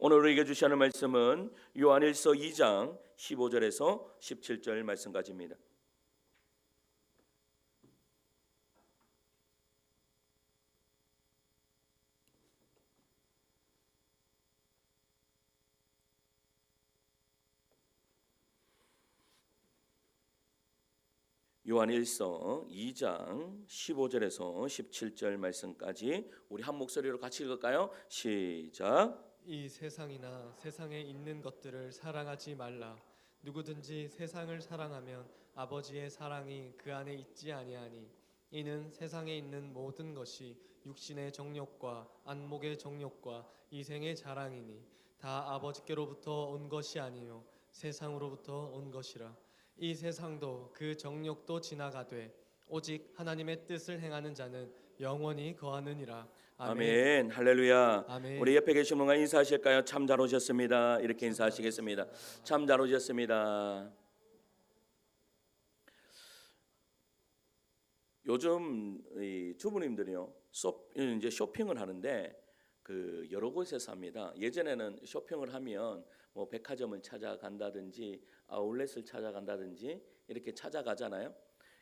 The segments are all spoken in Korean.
오늘 우리에게 주시는 말씀은 요한일서 2장 15절에서 17절 말씀까지입니다. 요한일서 2장 15절에서 17절 말씀까지 우리 한 목소리로 같이 읽을까요? 시작. 이 세상이나 세상에 있는 것들을 사랑하지 말라. 누구든지 세상을 사랑하면 아버지의 사랑이 그 안에 있지 아니하니 이는 세상에 있는 모든 것이 육신의 정욕과 안목의 정욕과 이생의 자랑이니 다 아버지께로부터 온 것이 아니요 세상으로부터 온 것이라. 이 세상도 그 정욕도 지나가되 오직 하나님의 뜻을 행하는 자는 영원히 거하느니라. 아멘. 할렐루야. 아멘. 우리 옆에 계신 분과 인사하실까요? 참 잘 오셨습니다. 이렇게 인사하시겠습니다. 참 잘 오셨습니다. 요즘 이 주부님들이요, 이제 쇼핑을 하는데 그 여러 곳에서 합니다. 예전에는 쇼핑을 하면 뭐 백화점을 찾아간다든지 아울렛을 찾아간다든지 이렇게 찾아가잖아요.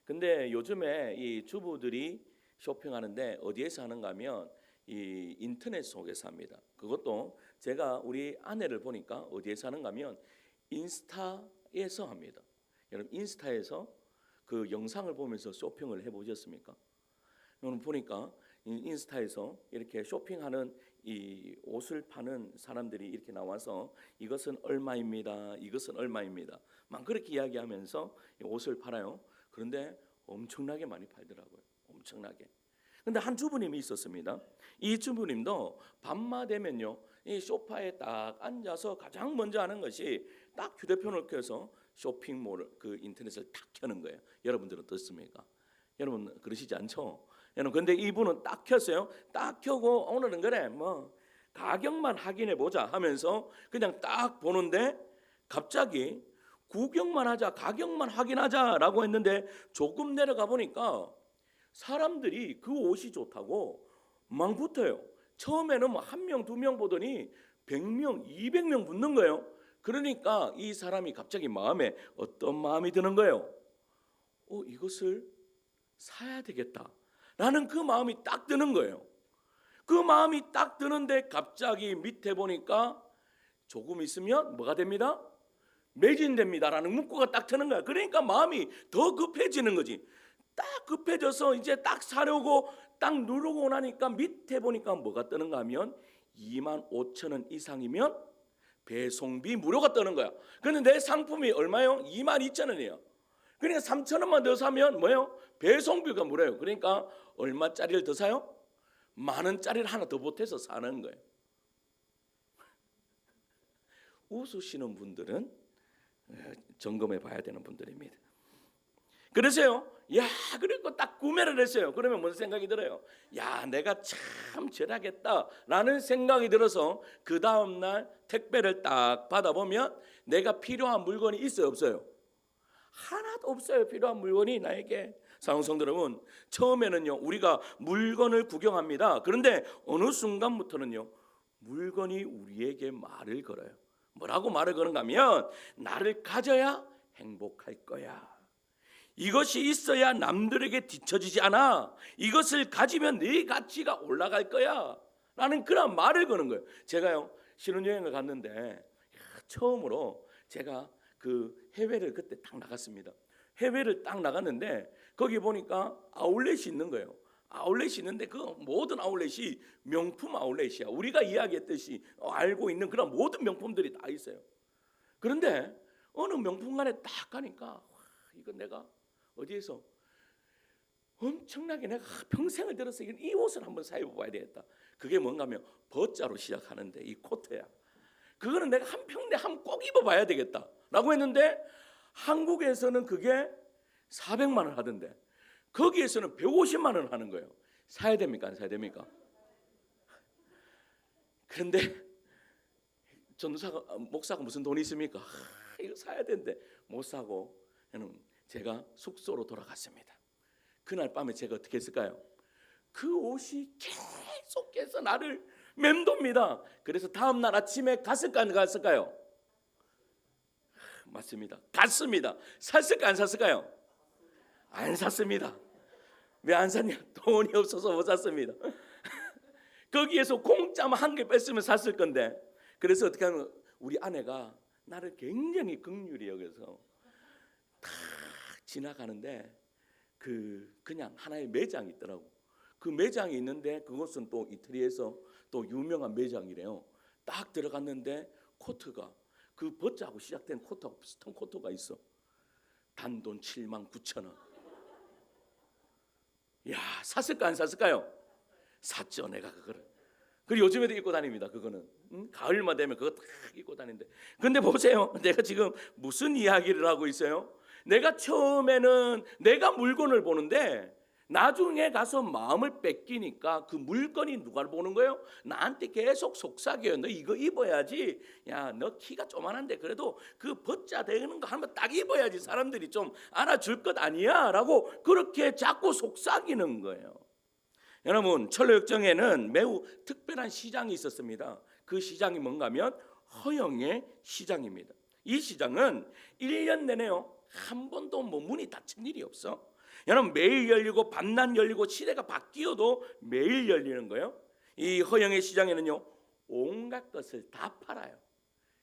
근데 요즘에 이 주부들이 쇼핑하는데 어디에서 하는가 하면 이 인터넷 속에서 합니다. 그것도 제가 우리 아내를 보니까 어디에서 하는가 하면 인스타에서 합니다. 여러분 인스타에서 그 영상을 보면서 쇼핑을 해보셨습니까? 여러분 보니까 인스타에서 이렇게 쇼핑하는 이 옷을 파는 사람들이 이렇게 나와서 이것은 얼마입니다. 이것은 얼마입니다. 막 그렇게 이야기하면서 옷을 팔아요. 그런데 엄청나게 많이 팔더라고요. 엄청나게. 근데 한 주부님이 있었습니다. 이 주부님도 밤마 되면요, 이 소파에 딱 앉아서 가장 먼저 하는 것이 딱 휴대폰을 켜서 쇼핑몰 그 인터넷을 딱 켜는 거예요. 여러분들은 어떻습니까? 여러분 그러시지 않죠? 여러분 근데 이분은 딱 켰어요. 딱 켜고 오늘은 그래 뭐 가격만 확인해 보자 하면서 그냥 딱 보는데 갑자기 구경만 하자, 가격만 확인하자라고 했는데 조금 내려가 보니까 사람들이 그 옷이 좋다고 막 붙어요. 처음에는 뭐 1명, 2명 보더니 100명, 200명 붙는 거예요. 그러니까 이 사람이 갑자기 마음에 어떤 마음이 드는 거예요? 이것을 사야 되겠다라는 그 마음이 딱 드는 거예요. 그 마음이 딱 드는데 갑자기 밑에 보니까 조금 있으면 뭐가 됩니다? 매진됩니다라는 문구가 딱 트는 거야. 그러니까 마음이 더 급해지는 거지. 딱 급해져서 이제 딱 사려고 딱 누르고 나니까 밑에 보니까 뭐가 뜨는가 하면 25,000원 이상이면 배송비 무료가 뜨는 거야. 그런데 내 상품이 얼마요? 22,000원이에요. 그러니까 3,000원만 더 사면 뭐예요? 배송비가 무료예요. 그러니까 얼마짜리를 더 사요? 10,000원짜리를 하나 더 보태서 사는 거예요. 웃으시는 분들은 점검해 봐야 되는 분들입니다. 그래서요, 야, 그리고 딱 구매를 했어요. 그러면 무슨 생각이 들어요? 야, 내가 참 절하겠다라는 생각이 들어서 그 다음날 택배를 딱 받아보면 내가 필요한 물건이 있어요, 없어요? 하나도 없어요. 필요한 물건이 나에게. 사랑하는 성도 여러분, 처음에는요 우리가 물건을 구경합니다. 그런데 어느 순간부터는요 물건이 우리에게 말을 걸어요. 뭐라고 말을 거는가 하면 나를 가져야 행복할 거야. 이것이 있어야 남들에게 뒤처지지 않아. 이것을 가지면 네 가치가 올라갈 거야 라는 그런 말을 거는 거예요. 제가요 신혼여행을 갔는데 처음으로 제가 그 해외를 그때 딱 나갔습니다. 해외를 딱 나갔는데 거기 보니까 아울렛이 있는 거예요. 아울렛이 있는데 그 모든 아울렛이 명품 아울렛이야. 우리가 이야기했듯이 알고 있는 그런 모든 명품들이 다 있어요. 그런데 어느 명품관에 딱 가니까 와, 이거 내가 어디에서 엄청나게 내가 평생을 들어서 이 옷을 한번 사입어봐야 되겠다. 그게 뭔가 하면 버자로 시작하는데 이 코트야. 그거는 내가 한평생 한번 꼭 입어봐야 되겠다 라고 했는데 한국에서는 그게 400만 원 하던데 거기에서는 150만 원 하는 거예요. 사야 됩니까? 안 사야 됩니까? 그런데 전도사가 목사가 무슨 돈이 있습니까? 이거 사야 되는데 못 사고 제가 숙소로 돌아갔습니다. 그날 밤에 제가 어떻게 했을까요? 그 옷이 계속해서 나를 맴돕니다. 그래서 다음 날 아침에 갔을까 안 갔을까요? 맞습니다. 갔습니다. 샀을까 안 샀을까요? 안 샀습니다. 왜 안 샀냐? 돈이 없어서 못 샀습니다. 거기에서 공짜만 한 개 뺐으면 샀을 건데. 그래서 어떻게 하면 우리 아내가 나를 굉장히 긍휼히 여겨서 다 지나가는데 그냥 하나의 매장이 있더라고. 그 매장이 있는데 그것은 또 이태리에서 또 유명한 매장이래요. 딱 들어갔는데 코트가 그 버자하고 시작된 코트하고 비슷한 코트가 있어. 단돈 79,000원. 야, 샀을까 안 샀을까요? 샀죠, 내가 그거를. 그리고 요즘에도 입고 다닙니다. 그거는 가을만 되면 그거 딱 입고 다니는데. 근데 보세요, 내가 지금 무슨 이야기를 하고 있어요? 내가 처음에는 내가 물건을 보는데 나중에 가서 마음을 뺏기니까 그 물건이 누가 보는 거예요? 나한테 계속 속삭여요. 너 이거 입어야지. 야, 너 키가 조만한데 그래도 그 벗자 되는 거 한번 딱 입어야지 사람들이 좀 알아줄 것 아니야? 라고 그렇게 자꾸 속삭이는 거예요. 여러분, 철로역정에는 매우 특별한 시장이 있었습니다. 그 시장이 뭔가 하면 허영의 시장입니다. 이 시장은 1년 내내요 한 번도 문이 닫힌 일이 없어. 여러분, 매일 열리고 밤낮 열리고 시대가 바뀌어도 매일 열리는 거예요. 이 허영의 시장에는요 온갖 것을 다 팔아요.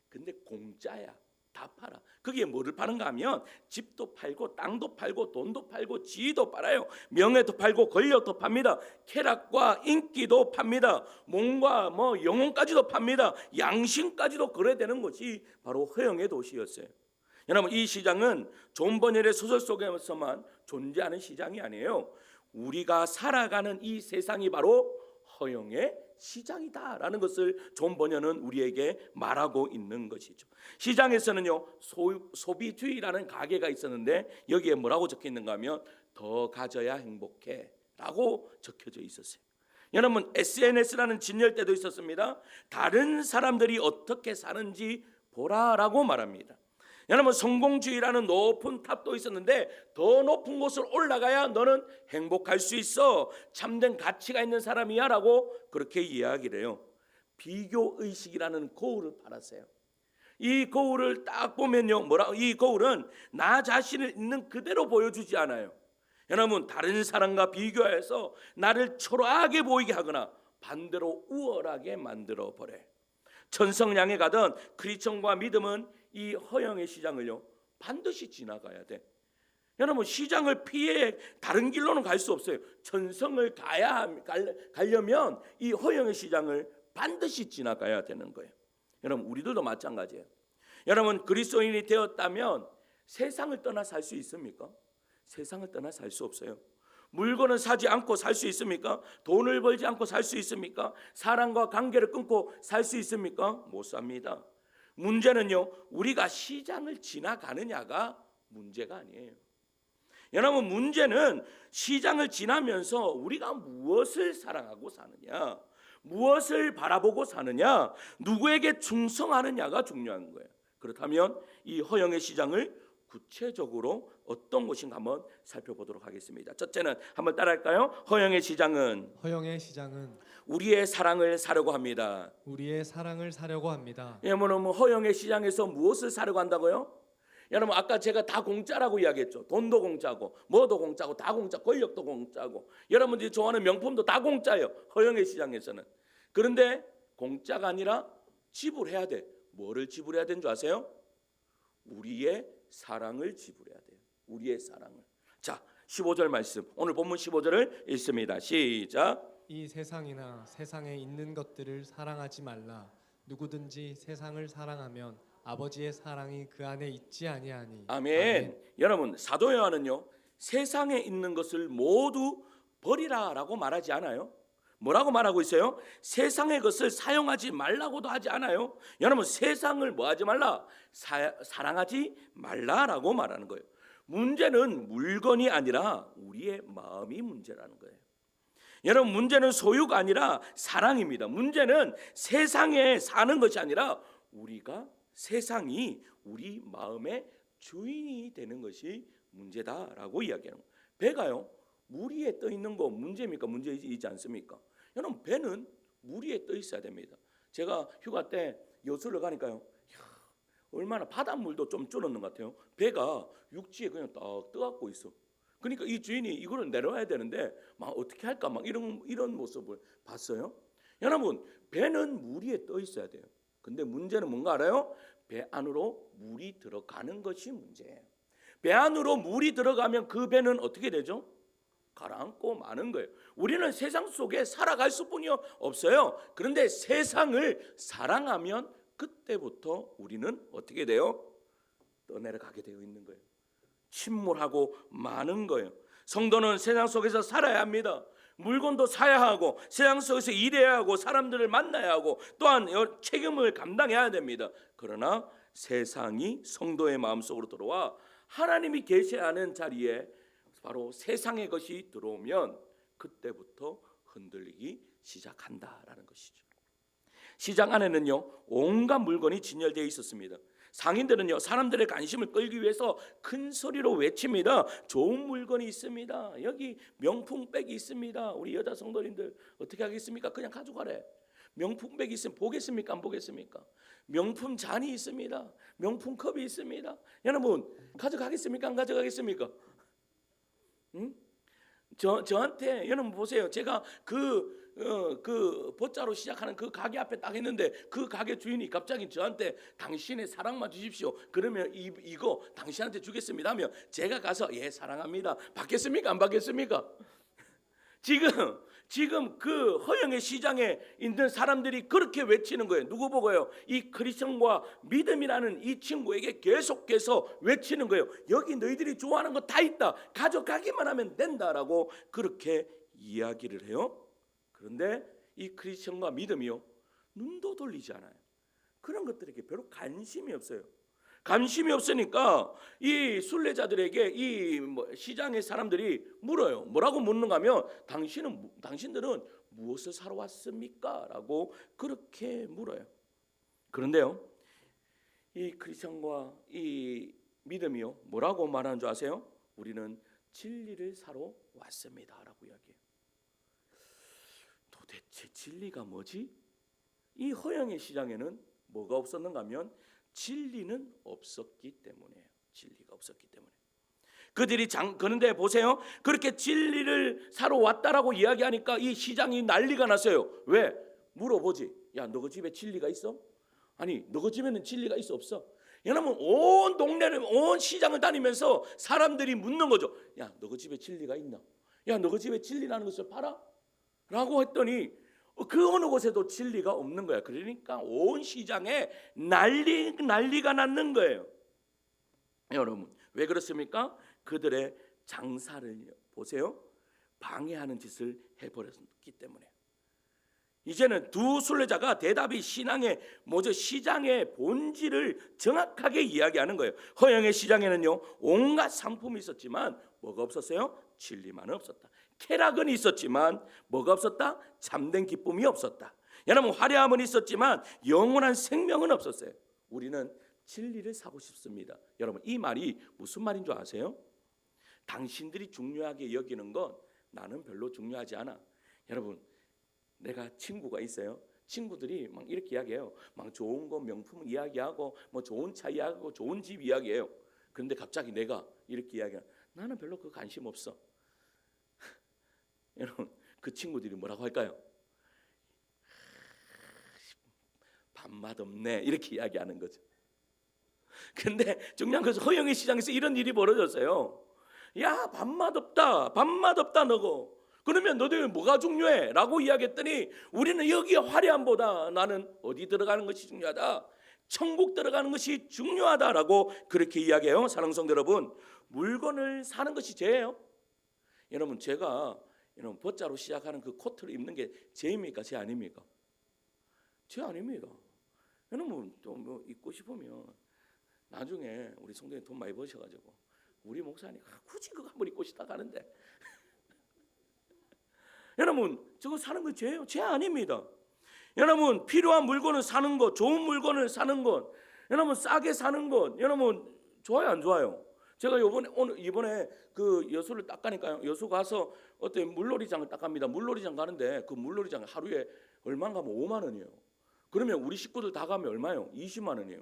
근데 공짜야. 다 팔아. 거기에 뭐를 파는가 하면 집도 팔고 땅도 팔고 돈도 팔고 지위도 팔아요. 명예도 팔고 권력도 팝니다. 쾌락과 인기도 팝니다. 몸과 영혼까지도 팝니다. 양심까지도 거래되는 것이 바로 허영의 도시였어요. 여러분, 이 시장은 존 버넬의 소설 속에서만 존재하는 시장이 아니에요. 우리가 살아가는 이 세상이 바로 허영의 시장이다라는 것을 존 버넬은 우리에게 말하고 있는 것이죠. 시장에서는요 소비주의라는 가게가 있었는데 여기에 뭐라고 적혀 있는가 하면 더 가져야 행복해 라고 적혀져 있었어요. 여러분, SNS라는 진열대도 있었습니다. 다른 사람들이 어떻게 사는지 보라라고 말합니다. 여러분, 성공주의라는 높은 탑도 있었는데 더 높은 곳을 올라가야 너는 행복할 수 있어. 참된 가치가 있는 사람이야 라고 그렇게 이야기를 해요. 비교의식이라는 거울을 팔았어요. 이 거울을 딱 보면요 이 거울은 나 자신을 있는 그대로 보여주지 않아요. 여러분, 다른 사람과 비교해서 나를 초라하게 보이게 하거나 반대로 우월하게 만들어 버려요. 천성량에 가던 크리스천과 믿음은 이 허영의 시장을요 반드시 지나가야 돼. 여러분, 시장을 피해 다른 길로는 갈 수 없어요. 천성을 가려면 이 허영의 시장을 반드시 지나가야 되는 거예요. 여러분, 우리들도 마찬가지예요. 여러분, 그리스도인이 되었다면 세상을 떠나 살 수 있습니까? 세상을 떠나 살 수 없어요. 물건을 사지 않고 살 수 있습니까? 돈을 벌지 않고 살 수 있습니까? 사람과 관계를 끊고 살 수 있습니까? 못 삽니다. 문제는요 우리가 시장을 지나가느냐가 문제가 아니에요. 여러분, 문제는 시장을 지나면서 우리가 무엇을 사랑하고 사느냐, 무엇을 바라보고 사느냐, 누구에게 충성하느냐가 중요한 거예요. 그렇다면 이 허영의 시장을 구체적으로 어떤 것인가 한번 살펴보도록 하겠습니다. 첫째는 한번 따라할까요? 허영의 시장은 우리의 사랑을 사려고 합니다. 우리의 사랑을 사려고 합니다. 여러분, 허영의 시장에서 무엇을 사려고 한다고요? 여러분, 아까 제가 다 공짜라고 이야기했죠. 돈도 공짜고 뭐도 공짜고 다 공짜, 권력도 공짜고 여러분들이 좋아하는 명품도 다 공짜예요. 허영의 시장에서는. 그런데 공짜가 아니라 지불해야 돼. 뭐를 지불해야 되는 줄 아세요? 우리의 사랑을 지불해야 돼요. 우리의 사랑을. 자, 15절 말씀, 오늘 본문 15절을 읽습니다. 시작. 이 세상이나 세상에 있는 것들을 사랑하지 말라. 누구든지 세상을 사랑하면 아버지의 사랑이 그 안에 있지 아니하니. 아멘. 여러분, 사도 요한은요 세상에 있는 것을 모두 버리라라고 말하지 않아요. 뭐라고 말하고 있어요? 세상의 것을 사용하지 말라고도 하지 않아요. 여러분, 세상을 뭐하지 말라? 사랑하지 말라라고 말하는 거예요. 문제는 물건이 아니라 우리의 마음이 문제라는 거예요. 여러분, 문제는 소유가 아니라 사랑입니다. 문제는 세상에 사는 것이 아니라 우리가 세상이 우리 마음의 주인이 되는 것이 문제다라고 이야기하는 거예요. 배가요 물 위에 떠 있는 거 문제입니까? 문제이지 않습니까? 여러분, 배는 물 위에 떠 있어야 됩니다. 제가 휴가 때 여수를 가니까요, 얼마나 바닷물도 좀 줄었는 것 같아요. 배가 육지에 그냥 딱 떠갖고 있어. 그러니까 이 주인이 이거를 내려와야 되는데 막 어떻게 할까 막 이런 모습을 봤어요. 여러분, 배는 물 위에 떠 있어야 돼요. 근데 문제는 뭔가 알아요? 배 안으로 물이 들어가는 것이 문제예요. 배 안으로 물이 들어가면 그 배는 어떻게 되죠? 가라앉고 마는 거예요. 우리는 세상 속에 살아갈 수뿐이 없어요. 그런데 세상을 사랑하면 그때부터 우리는 어떻게 돼요? 떠내려가게 되어 있는 거예요. 침몰하고 마는 거예요. 성도는 세상 속에서 살아야 합니다. 물건도 사야 하고 세상 속에서 일해야 하고 사람들을 만나야 하고 또한 책임을 감당해야 됩니다. 그러나 세상이 성도의 마음속으로 들어와 하나님이 계시하는 자리에 바로 세상의 것이 들어오면 그때부터 흔들리기 시작한다라는 것이죠. 시장 안에는요, 온갖 물건이 진열되어 있었습니다. 상인들은요, 사람들의 관심을 끌기 위해서 큰 소리로 외칩니다. 좋은 물건이 있습니다. 여기 명품백이 있습니다. 우리 여자 성도님들 어떻게 하겠습니까? 그냥 가져가래. 명품백이 있으면 보겠습니까? 안 보겠습니까? 명품 잔이 있습니다. 명품 컵이 있습니다. 여러분, 가져가겠습니까? 안 가져가겠습니까? 응? 저한테 여러분 보세요. 제가 그 보자로 시작하는 그 가게 앞에 딱 했는데 그 가게 주인이 갑자기 저한테 당신의 사랑만 주십시오. 그러면 이거 당신한테 주겠습니다 하면 제가 가서 예 사랑합니다. 받겠습니까? 안 받겠습니까? 지금 그 허영의 시장에 있는 사람들이 그렇게 외치는 거예요. 누구 보고요? 이 크리스천과 믿음이라는 이 친구에게 계속해서 외치는 거예요. 여기 너희들이 좋아하는 거 다 있다. 가져가기만 하면 된다라고 그렇게 이야기를 해요. 그런데 이 크리스천과 믿음이요, 눈도 돌리지 않아요. 그런 것들에게 별로 관심이 없어요. 관심이 없으니까 이 순례자들에게 이 시장의 사람들이 물어요. 뭐라고 묻는가 하면 당신들은 무엇을 사러 왔습니까? 라고 그렇게 물어요. 그런데요, 이 크리스천과 이 믿음이요, 뭐라고 말하는 줄 아세요? 우리는 진리를 사러 왔습니다 라고 이야기해요. 도대체 진리가 뭐지? 이 허영의 시장에는 뭐가 없었는가 하면 진리는 없었기 때문이에요. 진리가 없었기 때문에. 그들이 그런데 보세요. 그렇게 진리를 사러 왔다라고 이야기하니까 이 시장이 난리가 났어요. 왜? 물어보지. 야, 너 그 집에 진리가 있어? 아니, 너 그 집에는 진리가 있어 없어? 여러분, 온 동네를 온 시장을 다니면서 사람들이 묻는 거죠. 야, 너 그 집에 진리가 있나? 야, 너 그 집에 진리라는 것을 팔아? 라고 했더니 그 어느 곳에도 진리가 없는 거야. 그러니까 온 시장에 난리가 났는 거예요. 여러분, 왜 그렇습니까? 그들의 장사를 보세요. 방해하는 짓을 해버렸기 때문에. 이제는 두 순례자가 대답이 시장의 본질을 정확하게 이야기하는 거예요. 허영의 시장에는요, 온갖 상품이 있었지만 뭐가 없었어요? 진리만 없었다. 쾌락은 있었지만 뭐가 없었다? 참된 기쁨이 없었다. 여러분, 화려함은 있었지만 영원한 생명은 없었어요. 우리는 진리를 사고 싶습니다. 여러분, 이 말이 무슨 말인 줄 아세요? 당신들이 중요하게 여기는 건 나는 별로 중요하지 않아. 여러분, 내가 친구가 있어요. 친구들이 막 이렇게 이야기해요. 막 좋은 거 명품 이야기하고 뭐 좋은 차 이야기하고 좋은 집 이야기해요. 그런데 갑자기 내가 이렇게 이야기해. 나는 별로 그 관심 없어. 여러분, 그 친구들이 뭐라고 할까요? 밥맛 없네 이렇게 이야기하는 거죠. 근데 중요한 것은 허영의 시장에서 이런 일이 벌어졌어요. 야, 밥맛 없다 너고. 그러면 너들 뭐가 중요해? 라고 이야기했더니 우리는 여기 화려함보다 나는 어디 들어가는 것이 중요하다. 천국 들어가는 것이 중요하다라고 그렇게 이야기해요. 사랑하는 성도 여러분, 물건을 사는 것이 죄예요. 여러분, 제가 보자로 시작하는 그 코트를 입는 게 죄입니까? 죄 아닙니까? 죄 아닙니다. 여러분, 또 뭐 입고 싶으면 나중에 우리 성도님 돈 많이 버셔가지고 우리 목사님 굳이 그거 한번 입고 싶다 가는데 여러분, 저거 사는 거 죄예요? 죄 아닙니다. 여러분, 필요한 물건을 사는 것, 좋은 물건을 사는 것, 여러분 싸게 사는 것, 여러분 좋아요 안 좋아요? 제가 이번에 그 여수를 딱 가니까요. 여수 가서 어떤 물놀이장을 딱 갑니다. 물놀이장 가는데 그 물놀이장 하루에 얼마인가 하면 5만 원이에요. 그러면 우리 식구들 다 가면 얼마예요? 20만 원이에요.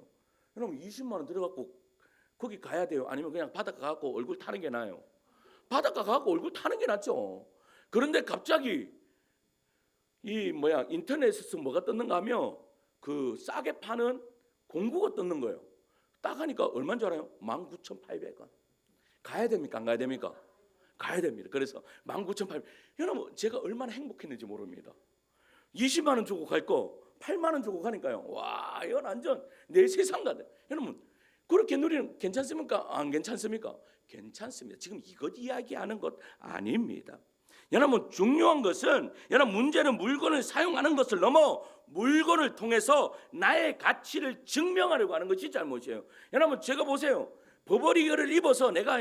여러분 20만 원 들어갖고 거기 가야 돼요? 아니면 그냥 바닷가 가고 얼굴 타는 게 나아요? 바닷가 가고 얼굴 타는 게 낫죠. 그런데 갑자기 인터넷에서 뭐가 떴는가 하면 그 싸게 파는 공구가 떴는 거예요. 딱 하니까 얼마인 줄 알아요? 19,800원. 가야 됩니까? 안 가야 됩니까? 가야 됩니다. 그래서 19,800원. 여러분 제가 얼마나 행복했는지 모릅니다. 20만 원 주고 갈 거 8만 원 주고 가니까요. 와, 이건 완전 내 세상 같아. 여러분 그렇게 누리는 괜찮습니까? 안 괜찮습니까? 괜찮습니다. 지금 이것 이야기하는 것 아닙니다. 여러분 중요한 것은 여러분 문제는 물건을 사용하는 것을 넘어 물건을 통해서 나의 가치를 증명하려고 하는 것이 잘못이에요. 여러분 제가 보세요. 버버리를 입어서 내가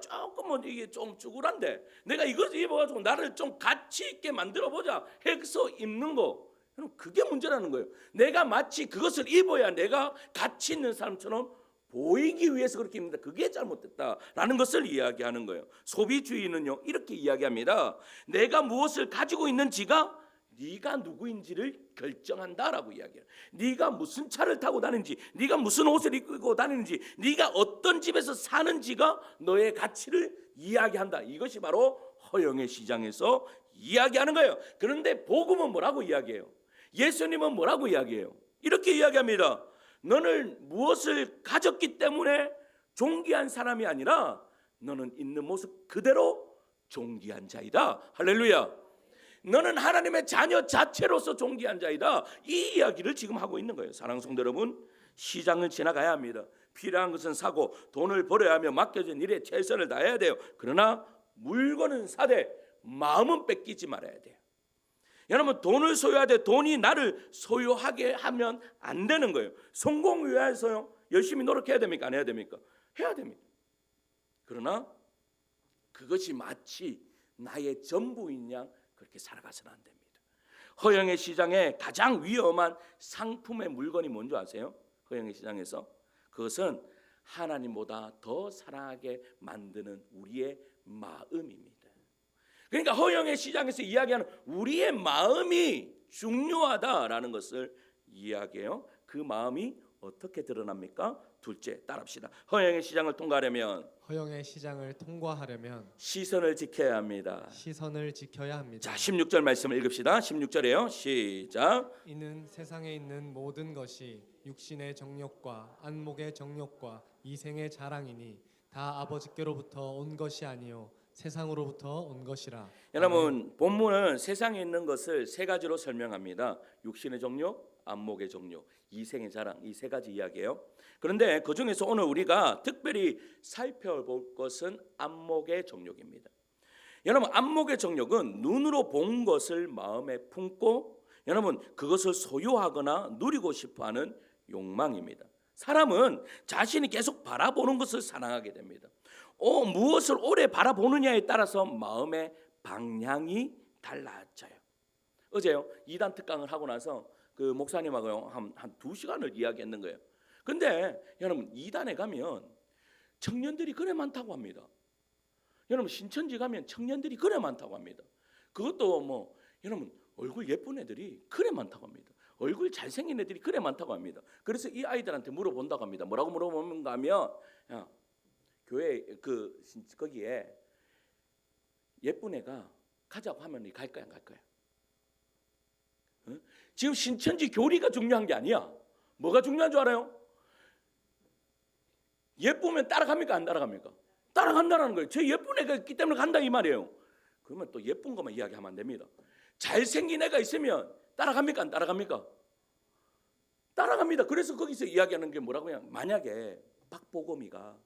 조금 이게 좀 쭈그란데 내가 이것을 입어가지고 나를 좀 가치 있게 만들어 보자 해서 입는 거, 여러분 그게 문제라는 거예요. 내가 마치 그것을 입어야 내가 가치 있는 사람처럼 보이기 위해서 그렇게 입는다. 그게 잘못됐다라는 것을 이야기하는 거예요. 소비주의는요 이렇게 이야기합니다. 내가 무엇을 가지고 있는지가 네가 누구인지를 결정한다라고 이야기해요. 네가 무슨 차를 타고 다니는지, 네가 무슨 옷을 입고 다니는지, 네가 어떤 집에서 사는지가 너의 가치를 이야기한다. 이것이 바로 허영의 시장에서 이야기하는 거예요. 그런데 복음은 뭐라고 이야기해요? 예수님은 뭐라고 이야기해요? 이렇게 이야기합니다. 너는 무엇을 가졌기 때문에 존귀한 사람이 아니라 너는 있는 모습 그대로 존귀한 자이다. 할렐루야. 너는 하나님의 자녀 자체로서 존귀한 자이다. 이 이야기를 지금 하고 있는 거예요. 사랑하는 성도 여러분, 시장을 지나가야 합니다. 필요한 것은 사고 돈을 벌어야 하며 맡겨진 일에 최선을 다해야 돼요. 그러나 물건은 사되 마음은 뺏기지 말아야 돼요. 여러분 돈을 소유하되 돈이 나를 소유하게 하면 안 되는 거예요. 성공 위해서요 열심히 노력해야 됩니까? 안 해야 됩니까? 해야 됩니다. 그러나 그것이 마치 나의 전부인 양 그렇게 살아가서는 안 됩니다. 허영의 시장에 가장 위험한 상품의 물건이 뭔지 아세요? 허영의 시장에서 그것은 하나님보다 더 사랑하게 만드는 우리의 마음입니다. 그러니까 허영의 시장에서 이야기하는 우리의 마음이 중요하다라는 것을 이야기해요. 그 마음이 어떻게 드러납니까? 둘째, 따라합시다. 허영의 시장을 통과하려면 허영의 시장을 통과하려면 시선을 지켜야 합니다. 시선을 지켜야 합니다. 자, 16절 말씀을 읽읍시다. 16절이에요. 시작. 이는 세상에 있는 모든 것이 육신의 정욕과 안목의 정욕과 이생의 자랑이니 다 아버지께로부터 온 것이 아니요 세상으로부터 온 것이라. 여러분 본문은 세상에 있는 것을 세 가지로 설명합니다. 육신의 정욕, 안목의 정욕, 이생의 자랑, 이 세 가지 이야기예요. 그런데 그 중에서 오늘 우리가 특별히 살펴볼 것은 안목의 정욕입니다. 여러분 안목의 정욕은 눈으로 본 것을 마음에 품고 여러분 그것을 소유하거나 누리고 싶어하는 욕망입니다. 사람은 자신이 계속 바라보는 것을 사랑하게 됩니다. 무엇을 오래 바라보느냐에 따라서 마음의 방향이 달라져요. 어제요 2단 특강을 하고 나서 그 목사님하고요 한 2시간을 이야기했는 거예요. 근데 여러분 2단에 가면 청년들이 그래 많다고 합니다. 여러분 신천지 가면 청년들이 그래 많다고 합니다. 그것도 뭐 여러분 얼굴 예쁜 애들이 그래 많다고 합니다. 얼굴 잘생긴 애들이 그래 많다고 합니다. 그래서 이 아이들한테 물어본다고 합니다. 뭐라고 물어보는가 하면 야, 교회 거기에 예쁜 애가 가자고 하면 갈 거야 안 갈 거야? 어? 지금 신천지 교리가 중요한 게 아니야. 뭐가 중요한 줄 알아요? 예쁘면 따라갑니까 안 따라갑니까? 따라간다는 거예요. 저 예쁜 애가 있기 때문에 간다 이 말이에요. 그러면 또 예쁜 것만 이야기하면 안 됩니다. 잘생긴 애가 있으면 따라갑니까 안 따라갑니까? 따라갑니다. 그래서 거기서 이야기하는 게 뭐라고 해요? 만약에 박보검이가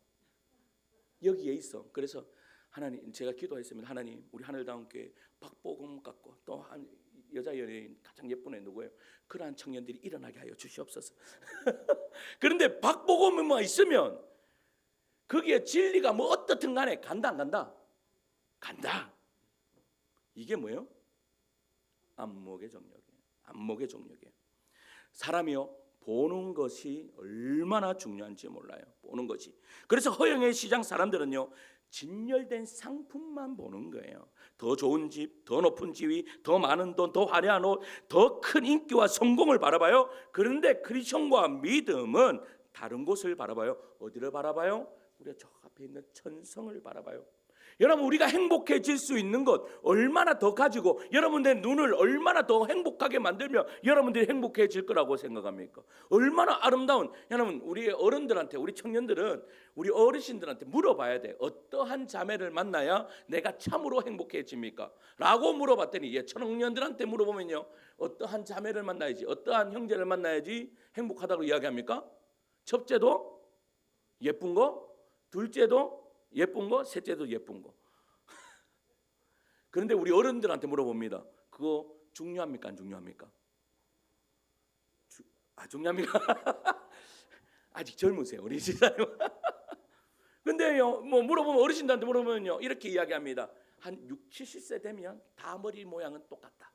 여기에 있어. 그래서 하나님 제가 기도했습니다. 하나님 우리 하늘다운교회 박보검 같고 또 한 여자 연예인 가장 예쁜 애 누구예요? 그러한 청년들이 일어나게 하여 주시옵소서. 그런데 박보검만 있으면 거기에 진리가 뭐 어떻든 간에 간다 안 간다? 간다. 이게 뭐예요? 안목의 정욕이에요. 안목의 정욕이에요. 사람이요 보는 것이 얼마나 중요한지 몰라요. 보는 것이. 그래서 허영의 시장 사람들은요, 진열된 상품만 보는 거예요. 더 좋은 집, 더 높은 지위, 더 많은 돈, 더 화려한 옷, 더 큰 인기와 성공을 바라봐요. 그런데 크리스천과 믿음은 다른 곳을 바라봐요. 어디를 바라봐요? 우리가 저 앞에 있는 천성을 바라봐요. 여러분, 우리가 행복해질 수 있는 것 얼마나 더 가지고 여러분들의 눈을 얼마나 더 행복하게 만들면 여러분들이 행복해질 거라고 생각합니까? 얼마나 아름다운, 여러분, 우리 어른들한테, 우리 청년들은 우리 어르신들한테 물어봐야 돼. 어떠한 자매를 만나야 내가 참으로 행복해집니까? 라고 물어봤더니 청년들한테 물어보면요, 어떠한 자매를 만나야지, 어떠한 형제를 만나야지 행복하다고 이야기합니까? 첫째도 예쁜 거, 둘째도 예쁜 거, 셋째도 예쁜 거. 그런데 우리 어른들한테 물어봅니다. 그거 중요합니까? 안 중요합니까? 중요합니까? 아직 젊으세요, 우리 집사님. 근데요, 뭐 물어보면, 어르신들한테 물어보면요, 이렇게 이야기합니다. 한 60, 70세 되면 다 머리 모양은 똑같다.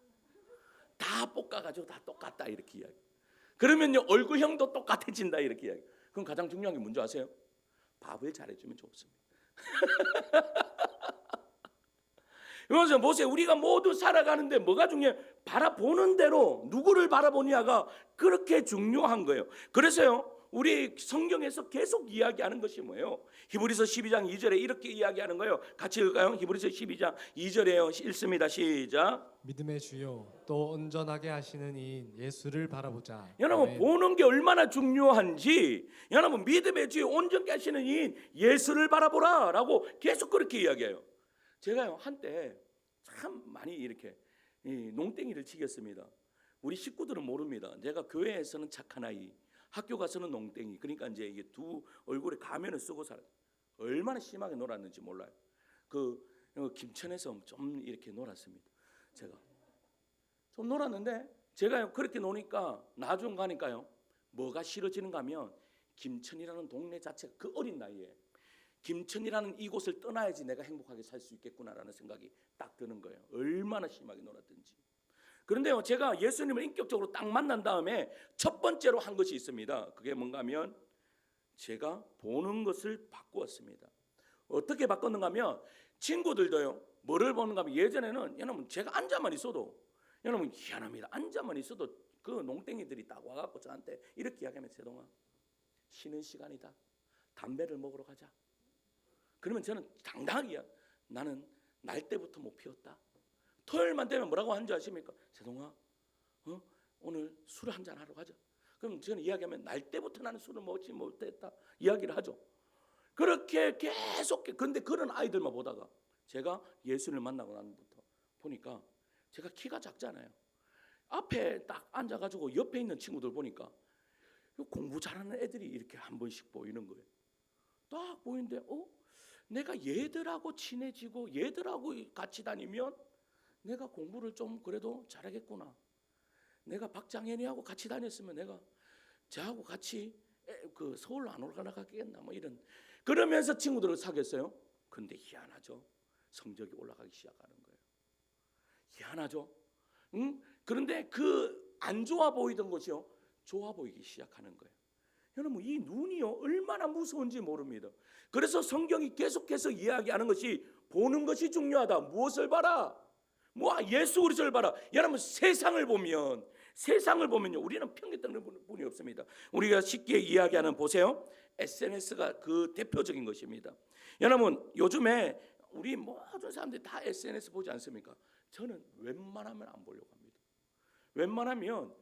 다 볶아가지고 다 똑같다, 이렇게 이야기. 그러면요, 얼굴형도 똑같아진다, 이렇게 이야기. 그럼 가장 중요한 게 뭔지 아세요? 밥을 잘해주면 좋습니다. 그래서 보세요. 우리가 모두 살아가는데 뭐가 중요해요? 바라보는 대로 누구를 바라보냐가 그렇게 중요한 거예요. 그래서요, 우리 성경에서 계속 이야기하는 것이 뭐예요? 히브리서 12장 2절에 이렇게 이야기하는 거예요. 같이 읽을까요? 히브리서 12장 2절에요. 읽습니다. 시작. 믿음의 주요 또 온전하게 하시는 이인 예수를 바라보자. 여러분, 아멘. 보는 게 얼마나 중요한지, 여러분, 믿음의 주요 온전케 하시는 이인 예수를 바라보라 라고 계속 그렇게 이야기해요. 제가요, 한때 참 많이 이렇게 농땡이를 치겠습니다. 우리 식구들은 모릅니다. 제가 교회에서는 착한 아이, 학교 가서는 농땡이. 그러니까 이제 이게 두 얼굴에 가면을 쓰고 살아요. 얼마나 심하게 놀았는지 몰라요. 김천에서 좀 이렇게 놀았습니다. 제가 좀 놀았는데, 제가요 그렇게 노니까 나중 가니까요, 뭐가 싫어지는가 하면 김천이라는 동네 자체가 그 어린 나이에 김천이라는 이곳을 떠나야지 내가 행복하게 살 수 있겠구나라는 생각이 딱 드는 거예요. 얼마나 심하게 놀았든지. 그런데요, 제가 예수님을 인격적으로 딱 만난 다음에 첫 번째로 한 것이 있습니다. 그게 뭔가 하면 제가 보는 것을 바꾸었습니다. 어떻게 바꿨는가 하면, 친구들도요, 뭐를 보는가 하면, 예전에는 여러분 제가 앉아만 있어도, 여러분 희한합니다. 앉아만 있어도 그 농땡이들이 딱 와갖고 저한테 이렇게 이야기하면, 세동아, 쉬는 시간이다. 담배를 먹으러 가자. 그러면 저는 당당하게, 나는 날 때부터 못 피웠다. 토요일만 되면 뭐라고 하는 줄 아십니까? 세동아, 오늘 술 한잔 하러 가자. 그럼 저는 이야기하면, 날 때부터 나는 술을 먹지 못했다 이야기를 하죠. 그렇게 계속. 그런데 그런 아이들만 보다가 제가 예수를 만나고 난부터 보니까, 제가 키가 작잖아요. 앞에 딱 앉아가지고 옆에 있는 친구들 보니까 공부 잘하는 애들이 이렇게 한 번씩 보이는 거예요. 딱 보이는데, 내가 얘들하고 친해지고 얘들하고 같이 다니면 내가 공부를 좀 그래도 잘하겠구나. 내가 박장현이하고 같이 다녔으면 내가 쟤하고 같이 그 서울 안 올라가겠나, 뭐 이런. 그러면서 친구들을 사귀었어요. 근데 희한하죠. 성적이 올라가기 시작하는 거예요. 희한하죠. 그런데 그 안 좋아 보이던 것이요, 좋아 보이기 시작하는 거예요. 여러분, 이 눈이요 얼마나 무서운지 모릅니다. 그래서 성경이 계속해서 이야기하는 것이, 보는 것이 중요하다. 무엇을 봐라? 예수 그리스도를 봐라. 여러분, 세상을 보면요, 우리는 평균되는 분이 없습니다. 우리가 쉽게 이야기하는, 보세요, SNS가 그 대표적인 것입니다. 여러분, 요즘에 우리 모든 사람들이 다 SNS 보지 않습니까? 저는 웬만하면 안 보려고 합니다. 웬만하면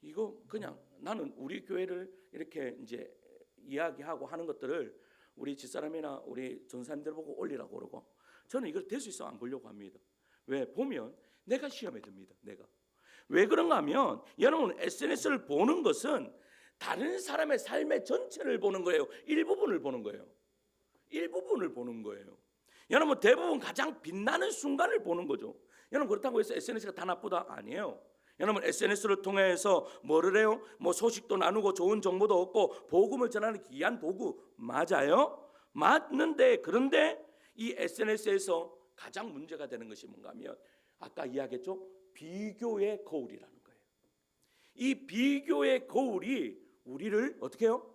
이거 그냥, 나는 우리 교회를 이렇게 이제 이야기하고 하는 것들을 우리 집사람이나 우리 전사님들 보고 올리라고 그러고, 저는 이걸 될 수 있어 안 보려고 합니다. 왜? 보면 내가 시험에 듭니다. 내가 왜 그런가 하면, 여러분, SNS를 보는 것은 다른 사람의 삶의 전체를 보는 거예요. 일부분을 보는 거예요. 일부분을 보는 거예요. 여러분, 대부분 가장 빛나는 순간을 보는 거죠. 여러분, 그렇다고 해서 SNS가 다 나쁘다? 아니에요. 여러분, SNS를 통해서 뭐를 해요? 뭐 소식도 나누고 좋은 정보도 얻고 복음을 전하는 귀한 도구 맞아요? 맞는데, 그런데 이 SNS에서 가장 문제가 되는 것이 뭔가 하면, 아까 이야기했죠? 비교의 거울이라는 거예요. 이 비교의 거울이 우리를 어떻게 해요?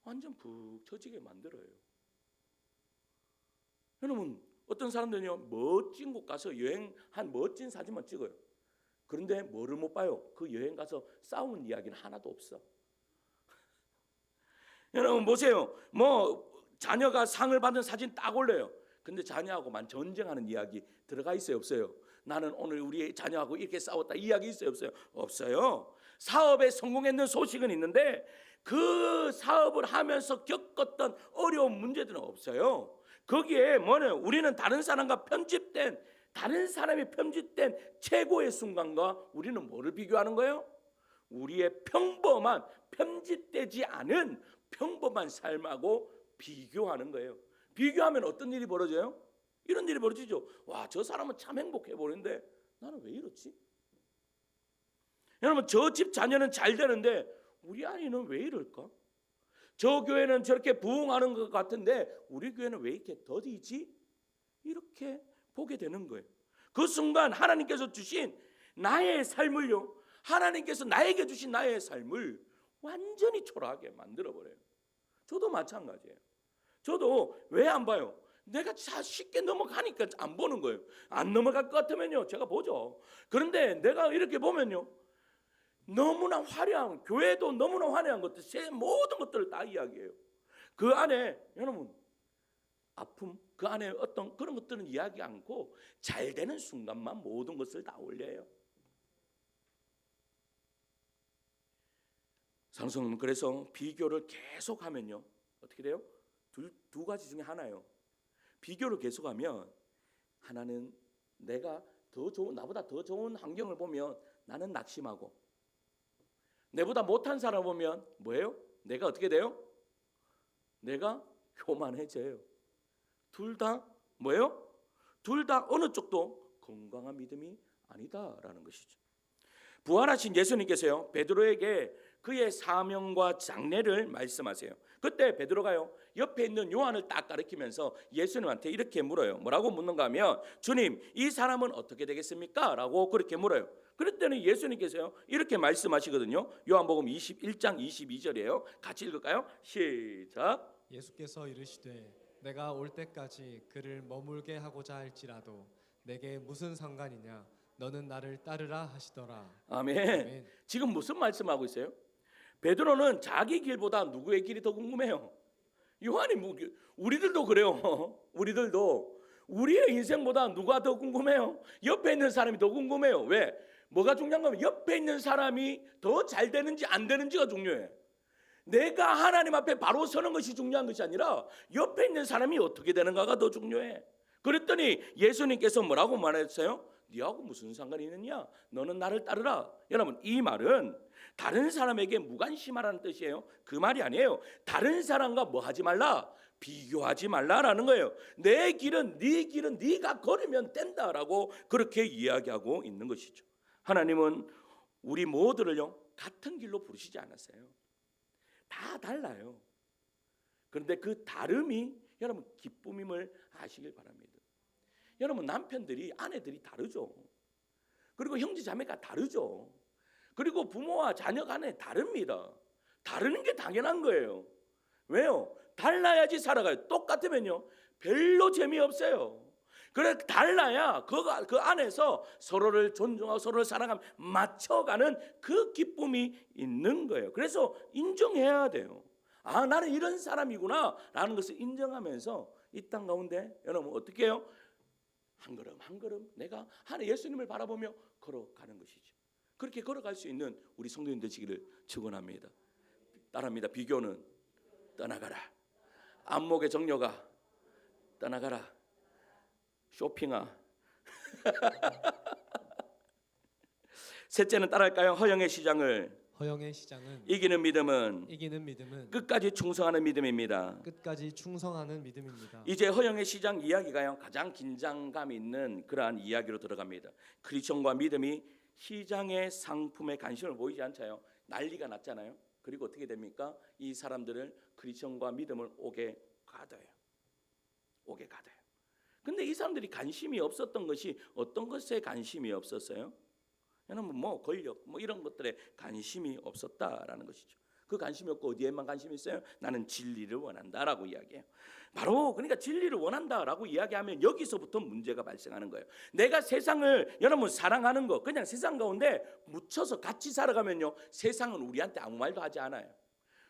완전 푹 처지게 만들어요. 여러분, 어떤 사람들은요, 멋진 곳 가서 여행한 멋진 사진만 찍어요. 그런데 뭐를 못 봐요? 그 여행 가서 싸운 이야기는 하나도 없어. 여러분 보세요. 자녀가 상을 받은 사진 딱 올려요. 근데 자녀하고만 전쟁하는 이야기 들어가 있어요, 없어요? 나는 오늘 우리 자녀하고 이렇게 싸웠다, 이야기 있어요, 없어요? 없어요. 사업에 성공했는 소식은 있는데 그 사업을 하면서 겪었던 어려운 문제들은 없어요. 거기에 우리는 다른 사람이 편집된 최고의 순간과 우리는 뭐를 비교하는 거예요? 우리의 평범한, 편집되지 않은 평범한 삶하고 비교하는 거예요. 비교하면 어떤 일이 벌어져요? 이런 일이 벌어지죠. 와, 저 사람은 참 행복해 보이는데 나는 왜 이렇지? 여러분, 저 집 자녀는 잘 되는데 우리 아이는 왜 이럴까? 저 교회는 저렇게 부흥하는 것 같은데 우리 교회는 왜 이렇게 더디지? 이렇게 보게 되는 거예요. 그 순간 하나님께서 주신 나의 삶을요, 하나님께서 나에게 주신 나의 삶을 완전히 초라하게 만들어버려요. 저도 마찬가지예요. 저도 왜 안 봐요? 내가 쉽게 넘어가니까 안 보는 거예요. 안 넘어갈 것 같으면요, 제가 보죠. 그런데 내가 이렇게 보면요, 너무나 화려한, 교회도 너무나 화려한 것들, 제 모든 것들을 다 이야기해요. 그 안에 여러분 아픔, 그 안에 어떤 그런 것들은 이야기 않고 잘 되는 순간만 모든 것을 다 올려요. 상승은 그래서 비교를 계속하면요, 어떻게 돼요? 두 가지 중에 하나예요. 비교를 계속하면 하나는 내가 나보다 더 좋은 환경을 보면 나는 낙심하고, 내보다 못한 사람 보면 뭐예요? 내가 어떻게 돼요? 내가 교만해져요. 둘 다 뭐예요? 둘 다 어느 쪽도 건강한 믿음이 아니다라는 것이죠. 부활하신 예수님께서요, 베드로에게 그의 사명과 장래를 말씀하세요. 그때 베드로가요, 옆에 있는 요한을 딱 가리키면서 예수님한테 이렇게 물어요. 뭐라고 묻는가 하면, 주님, 이 사람은 어떻게 되겠습니까? 라고 그렇게 물어요. 그랬더니 예수님께서요, 이렇게 말씀하시거든요. 요한복음 21장 22절이에요. 같이 읽을까요? 시작. 예수께서 이르시되 내가 올 때까지 그를 머물게 하고자 할지라도 내게 무슨 상관이냐, 너는 나를 따르라 하시더라. 아멘. 아멘. 지금 무슨 말씀하고 있어요? 베드로는 자기 길보다 누구의 길이 더 궁금해요? 요한이 우리들도 그래요. 우리들도 우리의 인생보다 누가 더 궁금해요? 옆에 있는 사람이 더 궁금해요. 왜? 뭐가 중요한 거면 옆에 있는 사람이 더 잘 되는지 안 되는지가 중요해. 내가 하나님 앞에 바로 서는 것이 중요한 것이 아니라 옆에 있는 사람이 어떻게 되는가가 더 중요해. 그랬더니 예수님께서 뭐라고 말했어요? 네하고 무슨 상관이 있느냐? 너는 나를 따르라. 여러분, 이 말은 다른 사람에게 무관심하라는 뜻이에요. 그 말이 아니에요. 다른 사람과 뭐 하지 말라? 비교하지 말라라는 거예요. 내 길은 네 길은 네가 걸으면 된다라고 그렇게 이야기하고 있는 것이죠. 하나님은 우리 모두를요, 같은 길로 부르시지 않았어요. 다 달라요. 그런데 그 다름이 여러분 기쁨임을 아시길 바랍니다. 여러분, 남편들이 아내들이 다르죠. 그리고 형제 자매가 다르죠. 그리고 부모와 자녀 간에 다릅니다. 다르는 게 당연한 거예요. 왜요? 달라야지 살아가요. 똑같으면요, 별로 재미없어요. 그래, 달라야 그 안에서 서로를 존중하고 서로를 사랑하며 맞춰가는 그 기쁨이 있는 거예요. 그래서 인정해야 돼요. 아, 나는 이런 사람이구나 라는 것을 인정하면서 이 땅 가운데 여러분 어떻게 해요? 한 걸음 한 걸음 내가 하나님 예수님을 바라보며 걸어가는 것이죠. 그렇게 걸어갈 수 있는 우리 성도님 되시기를 축원합니다. 따라합니다. 비교는 떠나가라. 안목의 정려가 떠나가라. 쇼핑아. 셋째는 따라할까요? 허영의 시장을 허영의 시장은 이기는 믿음은 끝까지 충성하는 믿음입니다. 끝까지 충성하는 믿음입니다. 이제 허영의 시장 이야기가요, 가장 긴장감 있는 그러한 이야기로 들어갑니다. 크리스천과 믿음이 시장의 상품에 관심을 보이지 않잖아요. 난리가 났잖아요. 그리고 어떻게 됩니까? 이 사람들을 크리스천과 믿음을 오게 가둬요. 근데 이 사람들이 관심이 없었던 것이 어떤 것에 관심이 없었어요? 여러분 뭐 권력 뭐 이런 것들에 관심이 없었다라는 것이죠. 그 관심이 없고 어디에만 관심이 있어요? 나는 진리를 원한다라고 이야기해요. 바로 그러니까 진리를 원한다라고 이야기하면 여기서부터 문제가 발생하는 거예요. 내가 세상을 여러분 사랑하는 거 그냥 세상 가운데 묻혀서 같이 살아가면요, 세상은 우리한테 아무 말도 하지 않아요.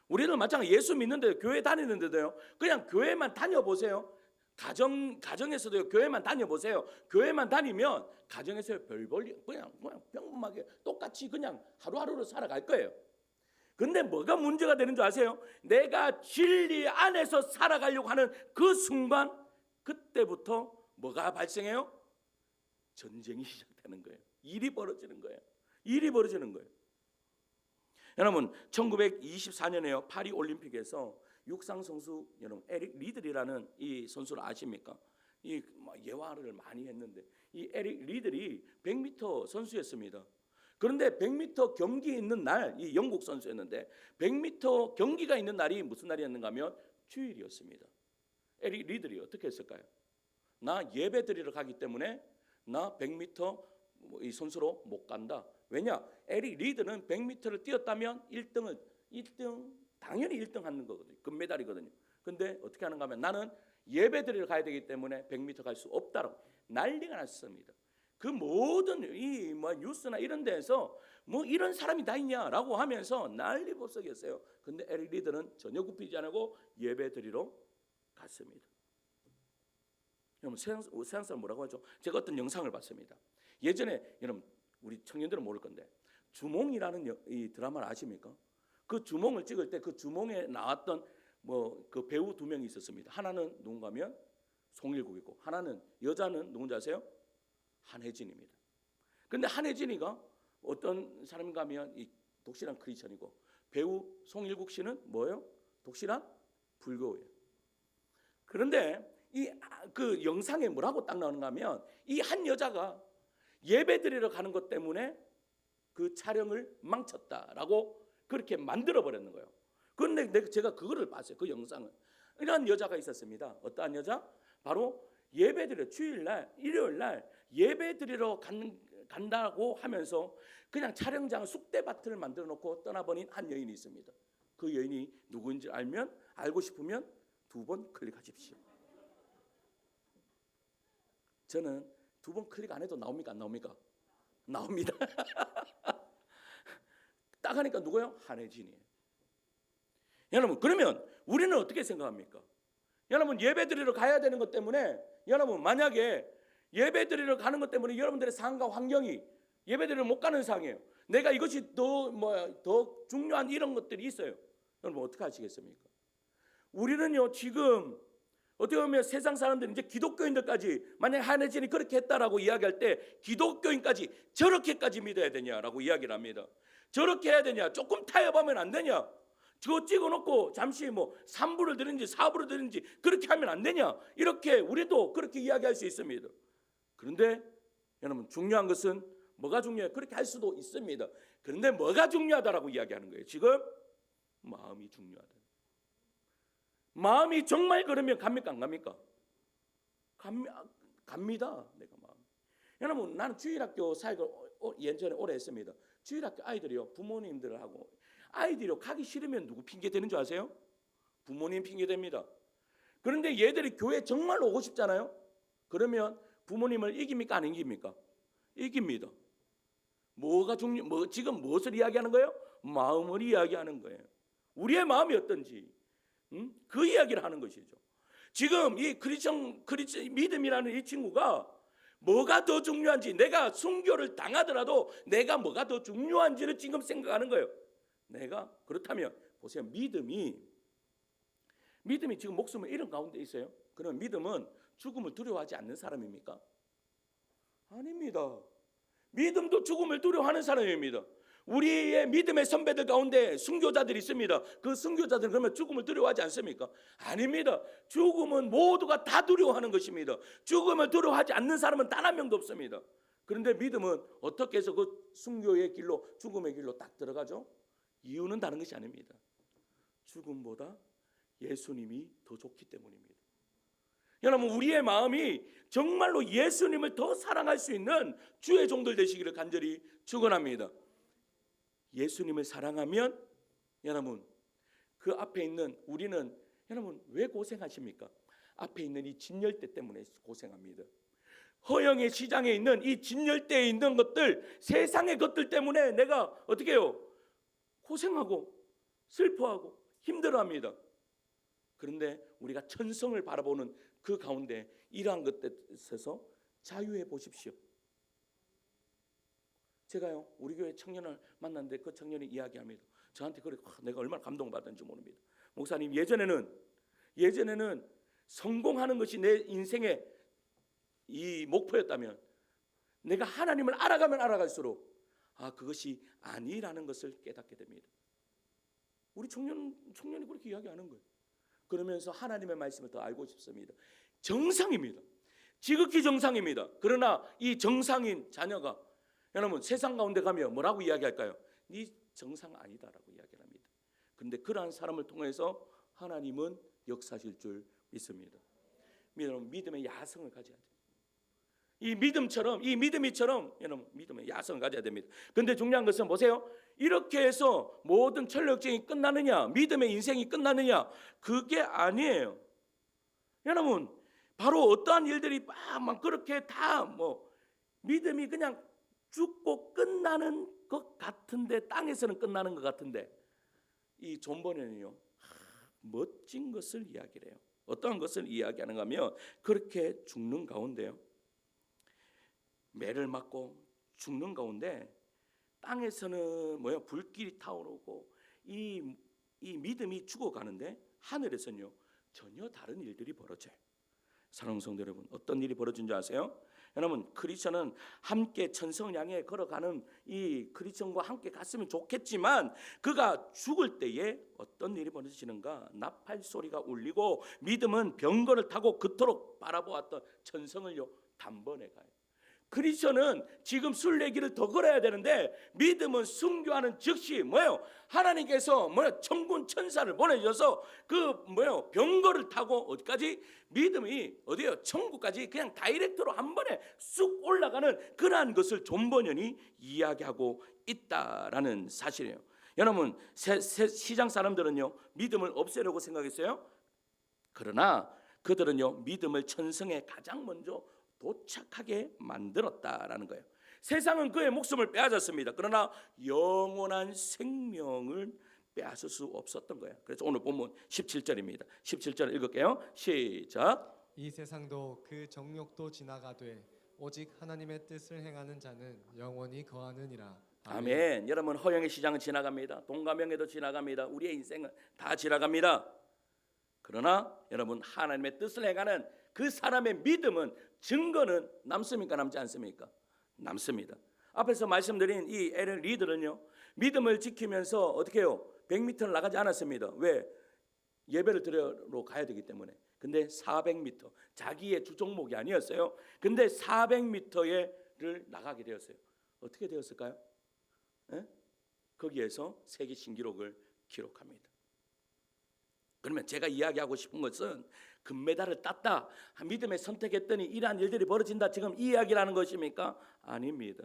우리는 마찬가지 예수 믿는데 교회 다니는데도요, 그냥 교회만 다녀보세요. 가정에서도 교회만 다녀보세요. 교회만 다니면 가정에서 별볼일 그냥 평범하게 똑같이 그냥 하루하루를 살아갈 거예요. 근데 뭐가 문제가 되는 줄 아세요? 내가 진리 안에서 살아가려고 하는 그 순간, 그때부터 뭐가 발생해요? 전쟁이 시작되는 거예요. 일이 벌어지는 거예요. 일이 벌어지는 거예요. 여러분 1924년에요 파리 올림픽에서 육상 선수 여러분 에릭 리들이라는 이 선수를 아십니까? 이 예화를 많이 했는데 이 에릭 리들이 100m 선수였습니다. 그런데 100m 경기 있는 날, 이 영국 선수였는데 100m 경기가 있는 날이 무슨 날이었는가 하면 주일이었습니다. 에릭 리들이 어떻게 했을까요? 나 예배 드리러 가기 때문에 나 100m 이 선수로 못 간다. 왜냐? 에릭 리드는 100m를 뛰었다면 1등 당연히 1등 하는 거거든요. 금메달이거든요. 근데 어떻게 하는가 하면 나는 예배 드리러 가야 되기 때문에 100m 갈 수 없다라고 난리가 났습니다. 그 모든 이 뉴스나 이런 데에서 뭐 이런 사람이 다 있냐라고 하면서 난리법석이었어요. 근데 에릭 리드는 전혀 굽히지 않고 예배 드리러 갔습니다. 여러분 세상 사람 뭐라고 하죠? 제가 어떤 영상을 봤습니다. 예전에 여러분 우리 청년들은 모를 건데 주몽이라는 이 드라마를 아십니까? 그 주몽을 찍을 때 그 주몽에 나왔던 뭐 그 배우 두 명이 있었습니다. 하나는 누군가면 송일국이고 하나는 여자는 누군지 아세요? 한혜진입니다. 그런데 한혜진이가 어떤 사람인가 하면 이 독실한 크리스천이고 배우 송일국 씨는 뭐예요? 독실한 불교예요. 그런데 이 그 영상에 뭐라고 딱 나오는가 하면 이 한 여자가 예배 드리러 가는 것 때문에 그 촬영을 망쳤다라고 그렇게 만들어 버렸는 거예요. 그런데 제가 그거를 봤어요. 그 영상을. 이런 여자가 있었습니다. 어떠한 여자? 바로 예배 드리러 주일날 일요일 날 예배 드리러 간다고 하면서 그냥 촬영장 쑥대밭을 만들어 놓고 떠나버린 한 여인이 있습니다. 그 여인이 누구인지 알고 싶으면 2번 클릭하십시오. 저는 2번 클릭 안 해도 나옵니까? 안 나옵니까? 나옵니다. 딱 하니까 누구예요? 한혜진이에요. 여러분 그러면 우리는 어떻게 생각합니까? 여러분 예배 드리러 가야 되는 것 때문에 여러분 만약에 예배 드리러 가는 것 때문에 여러분들의 상황과 환경이 예배 드리러 못 가는 상황이에요. 내가 이것이 더 중요한 이런 것들이 있어요. 여러분 어떻게 하시겠습니까? 우리는요 지금 어떻게 보면 세상 사람들은 이제 기독교인들까지 만약 한혜진이 그렇게 했다라고 이야기할 때 기독교인까지 저렇게까지 믿어야 되냐라고 이야기를 합니다. 저렇게 해야 되냐? 조금 타협하면 안 되냐? 저거 찍어놓고 잠시 뭐 3부를 드는지 4부를 드는지 그렇게 하면 안 되냐? 이렇게 우리도 그렇게 이야기할 수 있습니다. 그런데 여러분 중요한 것은 뭐가 중요해요? 그렇게 할 수도 있습니다. 그런데 뭐가 중요하다라고 이야기하는 거예요? 지금 마음이 중요하다. 마음이 정말 그러면 갑니까? 안 갑니까? 갑니다. 내가 마음. 여러분 나는 주일학교 사역을 예전에 오래 했습니다. 주일학교 아이들이요 부모님들하고 아이들이요 가기 싫으면 누구 핑계 대는 줄 아세요? 부모님 핑계 댑니다. 그런데 얘들이 교회 정말 오고 싶잖아요. 그러면 부모님을 이깁니까? 안 이깁니까? 이깁니다. 지금 무엇을 이야기하는 거예요? 마음을 이야기하는 거예요. 우리의 마음이 어떤지 그 이야기를 하는 것이죠. 지금 이 크리스천 믿음이라는 이 친구가 뭐가 더 중요한지 내가 순교를 당하더라도 내가 뭐가 더 중요한지를 지금 생각하는 거예요. 내가 그렇다면 보세요. 믿음이 지금 목숨을 잃은 가운데 있어요. 그럼 믿음은 죽음을 두려워하지 않는 사람입니까? 아닙니다. 믿음도 죽음을 두려워하는 사람입니다. 우리의 믿음의 선배들 가운데 순교자들이 있습니다. 그 순교자들은 그러면 죽음을 두려워하지 않습니까? 아닙니다. 죽음은 모두가 다 두려워하는 것입니다. 죽음을 두려워하지 않는 사람은 단 한 명도 없습니다. 그런데 믿음은 어떻게 해서 그 순교의 길로 죽음의 길로 딱 들어가죠? 이유는 다른 것이 아닙니다. 죽음보다 예수님이 더 좋기 때문입니다. 여러분, 우리의 마음이 정말로 예수님을 더 사랑할 수 있는 주의 종들 되시기를 간절히 축원합니다. 예수님을 사랑하면 여러분, 그 앞에 있는 우리는 여러분 왜 고생하십니까? 앞에 있는 이 진열대 때문에 고생합니다. 허영의 시장에 있는 이 진열대에 있는 것들, 세상의 것들 때문에 내가 어떻게 해요? 고생하고 슬퍼하고 힘들어합니다. 그런데 우리가 천성을 바라보는 그 가운데 이러한 것에서 자유해 보십시오. 제가요 우리 교회 청년을 만났는데 그 청년이 이야기합니다. 저한테 그래, 내가 얼마나 감동받았는지 모릅니다. 목사님, 예전에는 성공하는 것이 내 인생의 이 목표였다면 내가 하나님을 알아가면 알아갈수록 그것이 아니라는 것을 깨닫게 됩니다. 우리 청년이 그렇게 이야기하는 거예요. 그러면서 하나님의 말씀을 더 알고 싶습니다. 정상입니다. 지극히 정상입니다. 그러나 이 정상인 자녀가 여러분 세상 가운데 가면 뭐라고 이야기할까요? 네 정상 아니다라고 이야기를 합니다. 그런데 그러한 사람을 통해서 하나님은 역사하실 줄 믿습니다. 여러분, 믿음의 야성을 가져야 돼요. 이 믿음이처럼 여러분 믿음의 야성을 가져야 됩니다. 그런데 중요한 것은 보세요. 이렇게 해서 모든 철력쟁이 끝나느냐, 믿음의 인생이 끝나느냐, 그게 아니에요. 여러분, 바로 어떠한 일들이 막 그렇게 다 믿음이 그냥 죽고 끝나는 것 같은데, 땅에서는 끝나는 것 같은데, 이 존 버년은요 멋진 것을 이야기를 해요. 어떠한 것을 이야기하는가 하면 그렇게 죽는 가운데요, 매를 맞고 죽는 가운데 땅에서는 불길이 타오르고 이 믿음이 죽어가는데 하늘에서는요 전혀 다른 일들이 벌어져요. 사랑하는 성도 여러분, 어떤 일이 벌어진 줄 아세요? 여러분, 크리스천은 함께 천성을 향해 걸어가는 이 크리스천과 함께 갔으면 좋겠지만 그가 죽을 때에 어떤 일이 벌어지는가? 나팔 소리가 울리고 믿음은 병거를 타고 그토록 바라보았던 천성을요 단번에 가요. 크리스천은 지금 순례길을 더 걸어야 되는데 믿음은 순교하는 즉시 하나님께서 천군 천사를 보내주셔서 병거를 타고 어디까지? 믿음이 어디요? 천국까지 그냥 다이렉트로 한 번에 쑥 올라가는 그러한 것을 존 번연이 이야기하고 있다라는 사실이에요. 여러분, 시장 사람들은요 믿음을 없애려고 생각했어요. 그러나 그들은요 믿음을 천성에 가장 먼저 도착하게 만들었다라는 거예요. 세상은 그의 목숨을 빼앗았습니다. 그러나 영원한 생명을 빼앗을 수 없었던 거예요. 그래서 오늘 본문 17절입니다. 17절 읽을게요. 시작. 이 세상도 그 정욕도 지나가되 오직 하나님의 뜻을 행하는 자는 영원히 거하느니라. 아멘. 여러분, 허영의 시장은 지나갑니다. 동가명예도 지나갑니다. 우리의 인생은 다 지나갑니다. 그러나 여러분, 하나님의 뜻을 행하는 그 사람의 믿음은, 증거는 남습니까? 남지 않습니까? 남습니다. 앞에서 말씀드린 이 에런 리더는요 믿음을 지키면서 어떻게 해요? 100m를 나가지 않았습니다. 왜? 예배를 드리러 가야 되기 때문에. 근데 400m, 자기의 주 종목이 아니었어요. 근데 400m를 나가게 되었어요. 어떻게 되었을까요? 거기에서 세계 신기록을 기록합니다. 그러면 제가 이야기하고 싶은 것은 금메달을 땄다, 믿음에 선택했더니 이러한 일들이 벌어진다, 지금 이 이야기라는 것입니까? 아닙니다.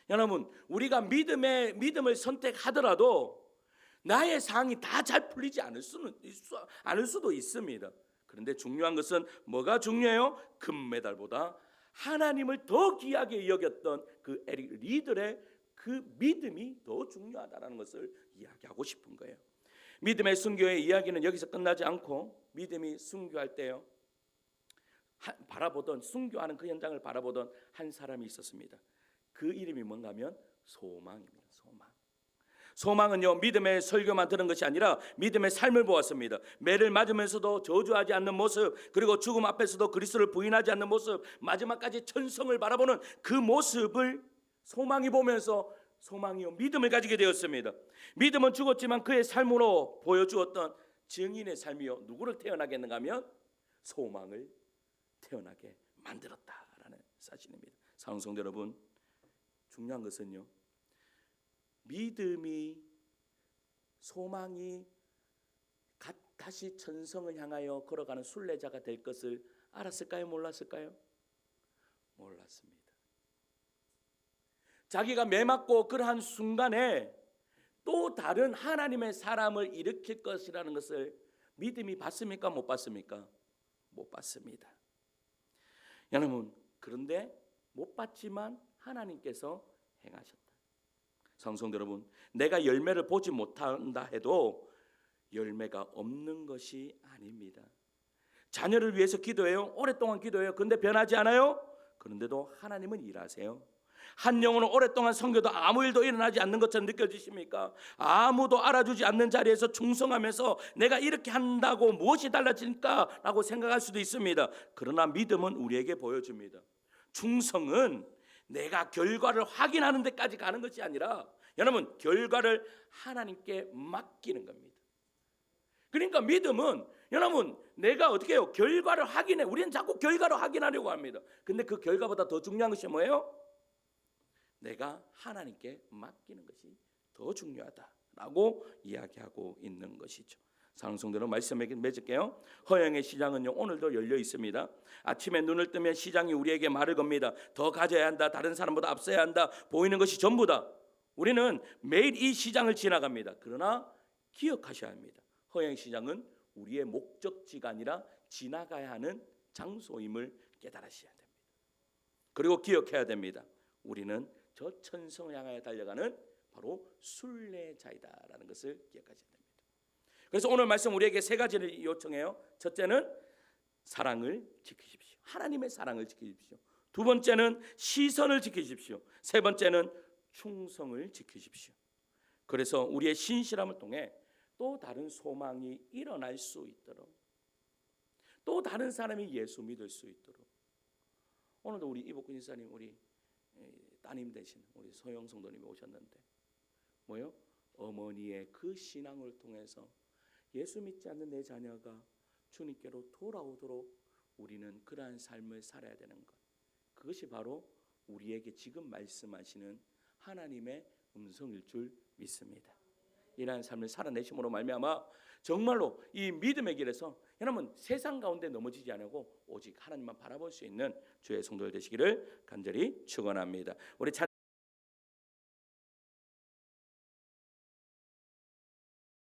여러분, 우리가 믿음을 선택하더라도 나의 상황이 다 잘 풀리지 않을 수도 있습니다. 그런데 중요한 것은 뭐가 중요해요? 금메달보다 하나님을 더 귀하게 여겼던 그 에릭 리더의 그 믿음이 더 중요하다는 것을 이야기하고 싶은 거예요. 믿음의 순교의 이야기는 여기서 끝나지 않고 믿음이 순교할 때요 바라보던, 순교하는 그 현장을 바라보던 한 사람이 있었습니다. 그 이름이 뭔가 하면 소망입니다. 소망은요 믿음의 설교만 들은 것이 아니라 믿음의 삶을 보았습니다. 매를 맞으면서도 저주하지 않는 모습, 그리고 죽음 앞에서도 그리스도를 부인하지 않는 모습, 마지막까지 천성을 바라보는 그 모습을 소망이 보면서 소망이요 믿음을 가지게 되었습니다. 믿음은 죽었지만 그의 삶으로 보여주었던 증인의 삶이요 누구를 태어나겠는가 하면 소망을 태어나게 만들었다라는 사실입니다. 사랑하는 성도 여러분, 중요한 것은요 믿음이, 소망이 다시 천성을 향하여 걸어가는 순례자가 될 것을 알았을까요? 몰랐을까요? 몰랐습니다. 자기가 매맞고 그러한 순간에 또 다른 하나님의 사람을 일으킬 것이라는 것을 믿음이 봤습니까? 못 봤습니까? 못 봤습니다. 여러분, 그런데 못 봤지만 하나님께서 행하셨다. 성도 여러분, 내가 열매를 보지 못한다 해도 열매가 없는 것이 아닙니다. 자녀를 위해서 기도해요. 오랫동안 기도해요. 그런데 변하지 않아요. 그런데도 하나님은 일하세요. 한 영혼은 오랫동안 섬겨도 아무 일도 일어나지 않는 것처럼 느껴지십니까? 아무도 알아주지 않는 자리에서 충성하면서 내가 이렇게 한다고 무엇이 달라질까? 라고 생각할 수도 있습니다. 그러나 믿음은 우리에게 보여줍니다. 충성은 내가 결과를 확인하는 데까지 가는 것이 아니라 여러분, 결과를 하나님께 맡기는 겁니다. 그러니까 믿음은 여러분, 내가 어떻게 해요? 결과를 확인해. 우리는 자꾸 결과를 확인하려고 합니다. 근데 그 결과보다 더 중요한 것이 뭐예요? 내가 하나님께 맡기는 것이 더 중요하다라고 이야기하고 있는 것이죠. 사랑하는 성도들, 말씀에 맺을게요. 허영의 시장은요, 오늘도 열려 있습니다. 아침에 눈을 뜨면 시장이 우리에게 말을 겁니다. 더 가져야 한다. 다른 사람보다 앞서야 한다. 보이는 것이 전부다. 우리는 매일 이 시장을 지나갑니다. 그러나 기억하셔야 합니다. 허영의 시장은 우리의 목적지가 아니라 지나가야 하는 장소임을 깨달으셔야 됩니다. 그리고 기억해야 됩니다. 우리는 저 천성을 향하여 달려가는 바로 순례자이다라는 것을 기억하셔야 됩니다. 그래서 오늘 말씀 우리에게 세 가지를 요청해요. 첫째는 사랑을 지키십시오. 하나님의 사랑을 지키십시오. 두 번째는 시선을 지키십시오. 세 번째는 충성을 지키십시오. 그래서 우리의 신실함을 통해 또 다른 소망이 일어날 수 있도록, 또 다른 사람이 예수 믿을 수 있도록. 오늘도 우리 이복근 이사님, 우리 따님 되신 우리 소영 성도님이 오셨는데 뭐요? 어머니의 그 신앙을 통해서 예수 믿지 않는 내 자녀가 주님께로 돌아오도록 우리는 그러한 삶을 살아야 되는 것. 그것이 바로 우리에게 지금 말씀하시는 하나님의 음성일 줄 믿습니다. 이러한 삶을 살아내심으로 말미암아 정말로 이 믿음의 길에서 여러분 세상 가운데 넘어지지 않고 오직 하나님만 바라볼 수 있는 주의 성도들 되시기를 간절히 축원합니다. 우리